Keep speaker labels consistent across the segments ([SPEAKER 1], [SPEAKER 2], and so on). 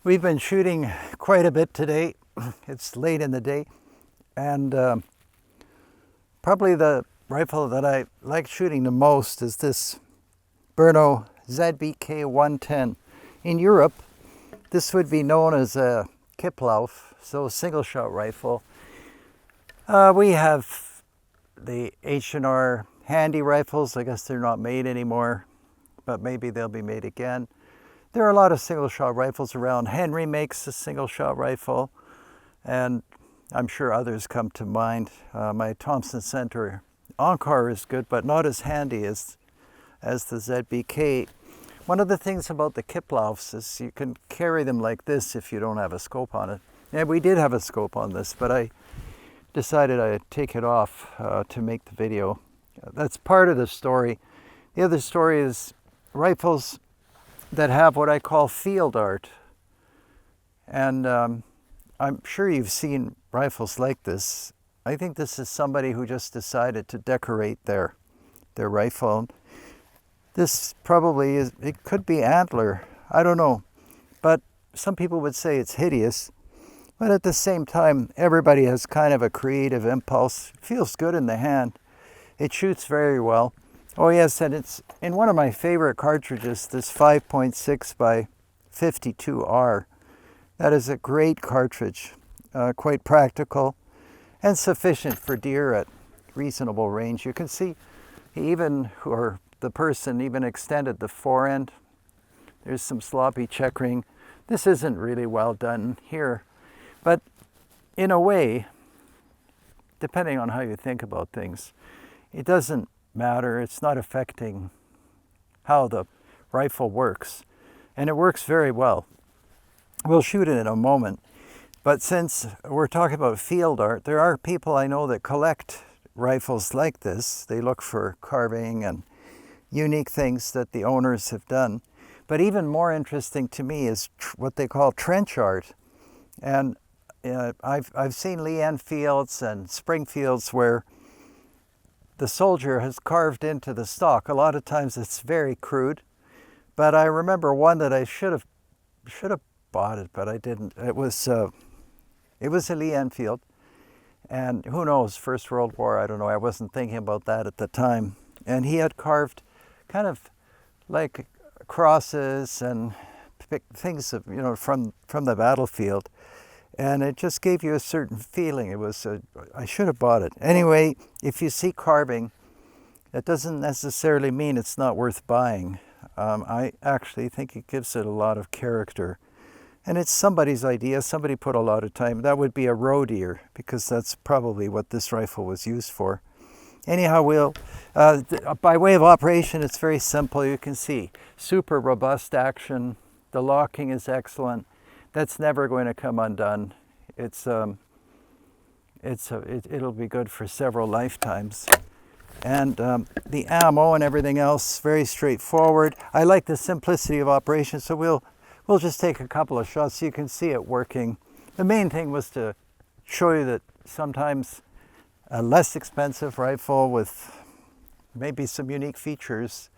[SPEAKER 1] We've been shooting quite a bit today. It's late in the day, and probably the rifle that I like shooting the most is this BRNO ZBK110. In Europe, this would be known as a Kipplauf, so single shot rifle. We have the H&R handy rifles. I guess they're not made anymore, but maybe they'll be made again. There are a lot of single shot rifles around. Henry makes a single shot rifle, and I'm sure others come to mind. My Thompson Center Encore is good, but not as handy as the ZBK. One of the things about the Kipplaufs is you can carry them like this if you don't have a scope on it. And we did have a scope on this, but I decided I'd take it off to make the video. That's part of the story. The other story is rifles that have what I call field art. And I'm sure you've seen rifles like this. I think this is somebody who just decided to decorate their rifle. This probably is, it could be antler, I don't know. But some people would say it's hideous. But at the same time, everybody has kind of a creative impulse. It feels good in the hand. It shoots very well. Oh yes, and it's in one of my favorite cartridges, this 5.6 by 52R. That is a great cartridge, quite practical and sufficient for deer at reasonable range. You can see the person even extended the forend. There's some sloppy checkering. This isn't really well done here, but in a way, depending on how you think about things, it doesn't matter. It's not affecting how the rifle works, and it works very well. We'll shoot it in a moment, but since we're talking about field art, there are people I know that collect rifles like this. They look for carving and unique things that the owners have done. But even more interesting to me is what they call trench art. And I've seen Lee Enfields and Springfields where the soldier has carved into the stock. A lot of times it's very crude, but I remember one that I should have bought it, but I didn't. It was a Lee Enfield, and who knows, First World War, I don't know. I wasn't thinking about that at the time. And he had carved kind of like crosses and things of, from the battlefield. And it just gave you a certain feeling. I should have bought it. Anyway, if you see carving, that doesn't necessarily mean it's not worth buying. I actually think it gives it a lot of character. And it's somebody's idea. Somebody put a lot of time. That would be a roe deer, because that's probably what this rifle was used for. Anyhow, by way of operation, it's very simple. You can see super robust action. The locking is excellent. That's never going to come undone. It'll be good for several lifetimes. And the ammo and everything else, very straightforward. I like the simplicity of operation, so we'll just take a couple of shots so you can see it working. The main thing was to show you that sometimes a less expensive rifle with maybe some unique features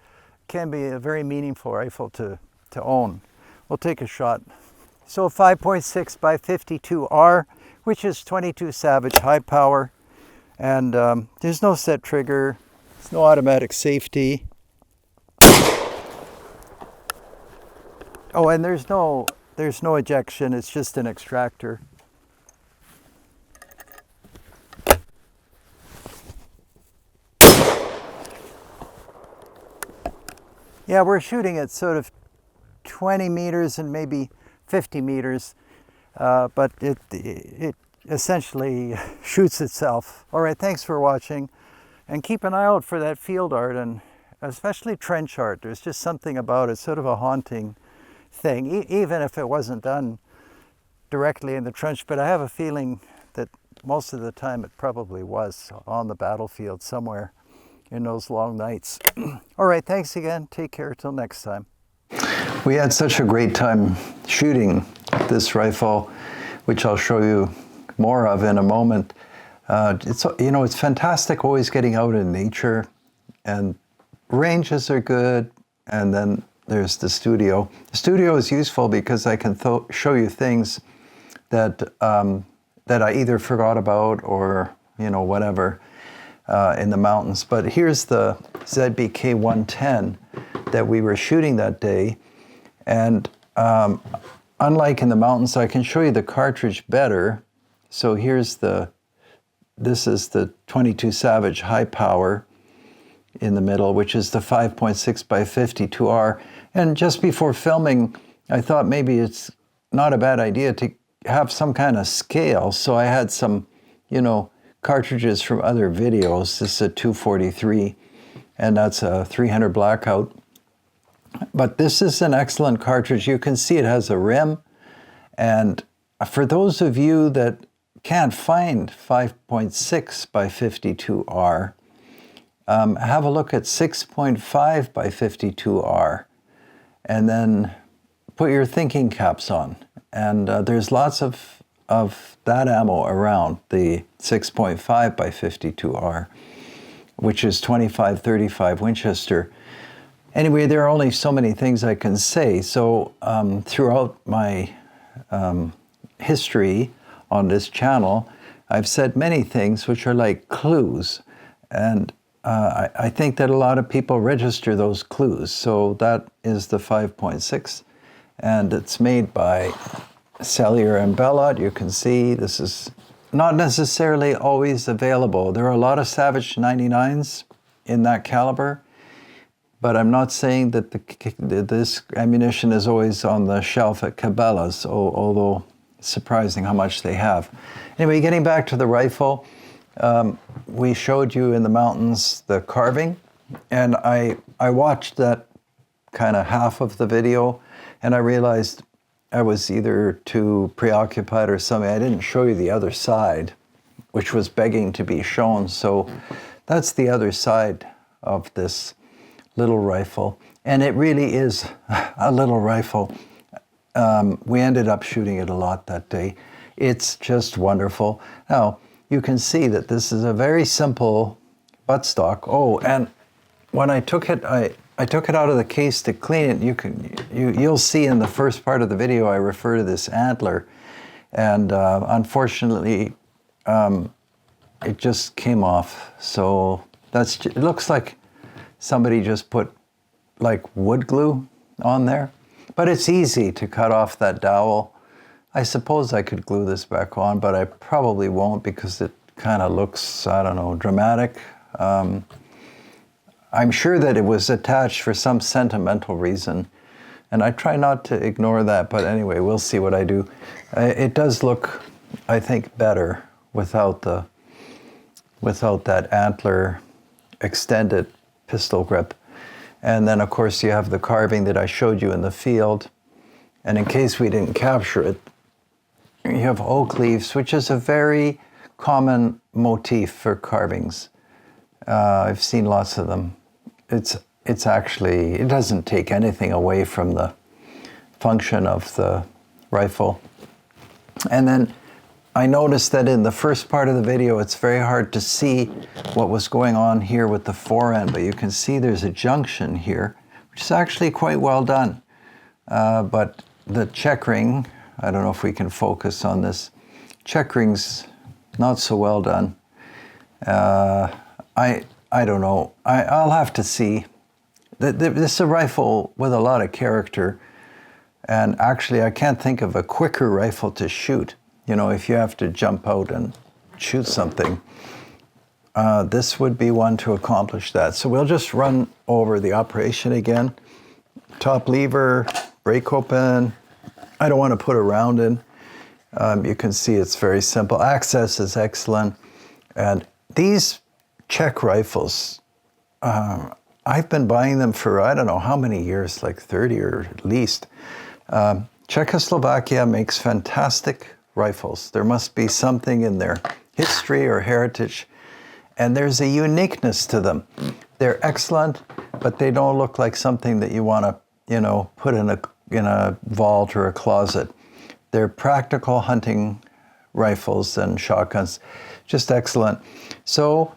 [SPEAKER 1] can be a very meaningful rifle to own. We'll take a shot. So 5.6 by 52R, which is 22 Savage high power, and there's no set trigger, there's no automatic safety. Oh, and there's no ejection, it's just an extractor. Yeah, we're shooting at sort of 20 meters and maybe 50 meters, but it essentially shoots itself. All right, thanks for watching, and keep an eye out for that field art, and especially trench art. There's just something about it, sort of a haunting thing, even if it wasn't done directly in the trench, but I have a feeling that most of the time it probably was on the battlefield somewhere in those long nights. All right, thanks again. Take care till next time. We had such a great time shooting this rifle, which I'll show you more of in a moment. It's fantastic always getting out in nature, and ranges are good, and then there's the studio. The studio is useful because I can show you things that that I either forgot about or, you know, whatever, in the mountains. But here's the ZBK110 that we were shooting that day. And unlike in the mountains, I can show you the cartridge better. So here's this is the 22 Savage high power in the middle, which is the 5.6 by 52R. And just before filming, I thought maybe it's not a bad idea to have some kind of scale. So I had some, you know, cartridges from other videos. This is a 243, and that's a 300 blackout. But this is an excellent cartridge. You can see it has a rim. And for those of you that can't find 5.6 by 52R, have a look at 6.5 by 52R, and then put your thinking caps on. And there's lots of that ammo around, the 6.5 by 52R, which is 25-35 Winchester. Anyway, there are only so many things I can say. So throughout my history on this channel, I've said many things which are like clues. And I think that a lot of people register those clues. So that is the 5.6. And it's made by Cellier and Bellot. You can see this is not necessarily always available. There are a lot of Savage 99s in that caliber, but I'm not saying that this ammunition is always on the shelf at Cabela's, although it's surprising how much they have. Anyway, getting back to the rifle, we showed you in the mountains the carving, and I watched that kind of half of the video, and I realized I was either too preoccupied or something. I didn't show you the other side, which was begging to be shown. So that's the other side of this little rifle. And it really is a little rifle. We ended up shooting it a lot that day. It's just wonderful. Now, you can see that this is a very simple buttstock. Oh, and when I took it, I took it out of the case to clean it. You'll see in the first part of the video I refer to this antler, and unfortunately it just came off. So it looks like somebody just put like wood glue on there, but it's easy to cut off that dowel. I suppose I could glue this back on, but I probably won't because it kind of looks, I don't know, dramatic. I'm sure that it was attached for some sentimental reason, and I try not to ignore that, but anyway, we'll see what I do. It does look, I think, better without that antler extended pistol grip. And then, of course, you have the carving that I showed you in the field, and in case we didn't capture it, you have oak leaves, which is a very common motif for carvings. I've seen lots of them. It's actually, it doesn't take anything away from the function of the rifle. And then I noticed that in the first part of the video, it's very hard to see what was going on here with the forend, but you can see there's a junction here, which is actually quite well done. But the checkering, I don't know if we can focus on this, checkering's not so well done. I don't know. I'll have to see. This is a rifle with a lot of character, and actually I can't think of a quicker rifle to shoot. You know, if you have to jump out and shoot something, this would be one to accomplish that. So we'll just run over the operation again. Top lever, break open. I don't want to put a round in. You can see it's very simple. Access is excellent. And these Czech rifles, I've been buying them for I don't know how many years, like 30 or at least. Czechoslovakia makes fantastic rifles. There must be something in their history or heritage, and there's a uniqueness to them. They're excellent, but they don't look like something that you want to, you know, put in a vault or a closet. They're practical hunting rifles and shotguns, just excellent. So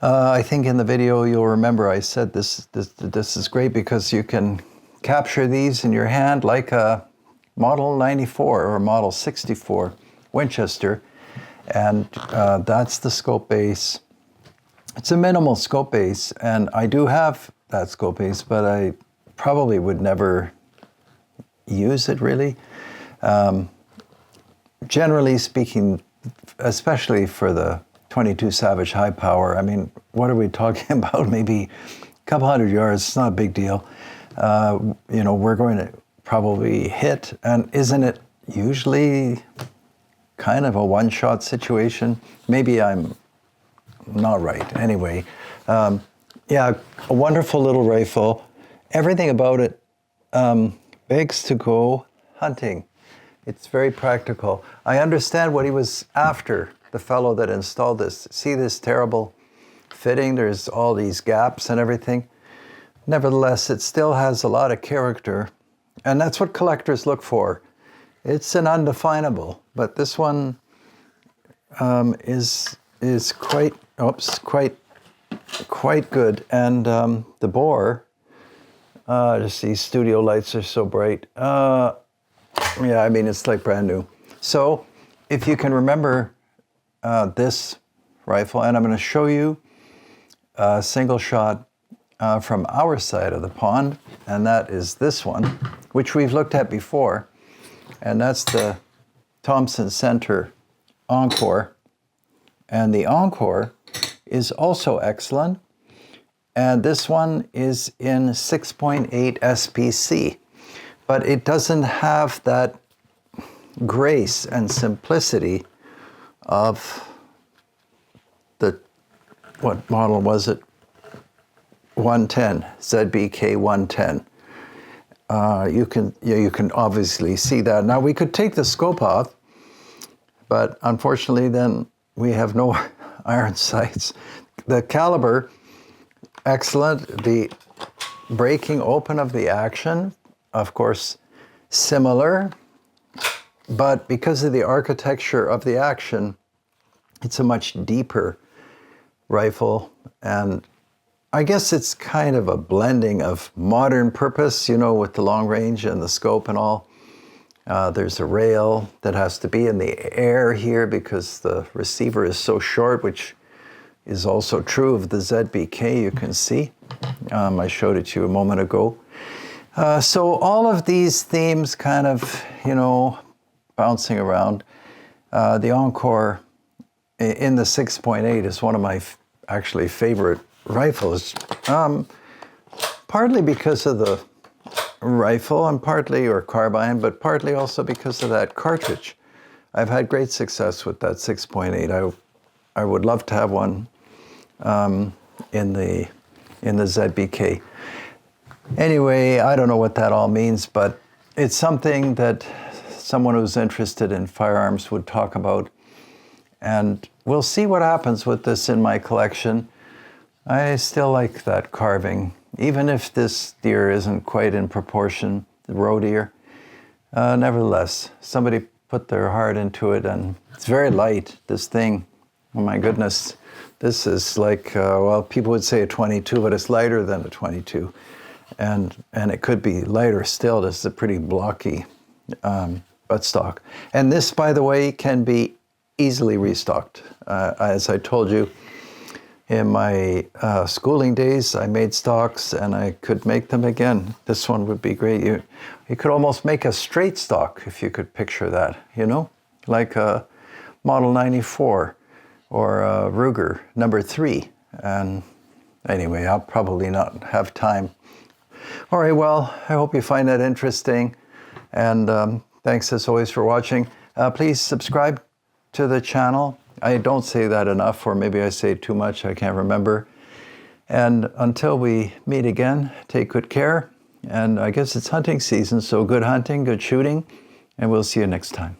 [SPEAKER 1] I think in the video you'll remember I said this is great because you can capture these in your hand like a Model 94 or Model 64 Winchester, and that's the scope base. It's a minimal scope base, and I do have that scope base, but I probably would never use it really. Generally speaking, especially for the 22 Savage high power, I mean, what are we talking about? Maybe a couple hundred yards, it's not a big deal. You know, we're going to probably hit, and isn't it usually kind of a one-shot situation? Maybe I'm not right. Anyway, yeah, a wonderful little rifle. Everything about it begs to go hunting. It's very practical. I understand what he was after, the fellow that installed this. See this terrible fitting? There's all these gaps and everything. Nevertheless, it still has a lot of character, and that's what collectors look for. It's an undefinable, but this one is quite good. And the bore, just these studio lights are so bright. Yeah, I mean, it's like brand new. So if you can remember this rifle, and I'm going to show you a single shot from our side of the pond, and that is this one, which we've looked at before, and that's the Thompson Center Encore. And the Encore is also excellent, and this one is in 6.8 SPC, but it doesn't have that grace and simplicity of the, what model was it? 110, ZBK110. You can obviously see that. Now we could take the scope off, but unfortunately then we have no iron sights. The caliber, excellent. The breaking open of the action, of course, similar, but because of the architecture of the action, it's a much deeper rifle, and I guess it's kind of a blending of modern purpose, you know, with the long range and the scope and all. There's a rail that has to be in the air here because the receiver is so short, which is also true of the ZBK, you can see. I showed it to you a moment ago. So all of these themes kind of, you know, bouncing around. The Encore in the 6.8 is one of my actually favorite rifles, partly because of the rifle and partly, or carbine, but partly also because of that cartridge. I've had great success with that 6.8. I would love to have one in the ZBK. Anyway, I don't know what that all means, but it's something that someone who's interested in firearms would talk about. And we'll see what happens with this in my collection. I still like that carving, even if this deer isn't quite in proportion, the roe deer. Nevertheless, somebody put their heart into it, and it's very light, this thing. Oh my goodness, this is like, well, people would say a 22, but it's lighter than a 22. And it could be lighter still. This is a pretty blocky buttstock. And this, by the way, can be easily restocked. As I told you, in my schooling days, I made stocks and I could make them again. This one would be great. You could almost make a straight stock if you could picture that, you know, like a Model 94 or a Ruger number 3. And anyway, I'll probably not have time. All right, well, I hope you find that interesting. And thanks as always for watching. Please subscribe to the channel. I don't say that enough, or maybe I say too much, I can't remember. And until we meet again, take good care. And I guess it's hunting season, so good hunting, good shooting, and we'll see you next time.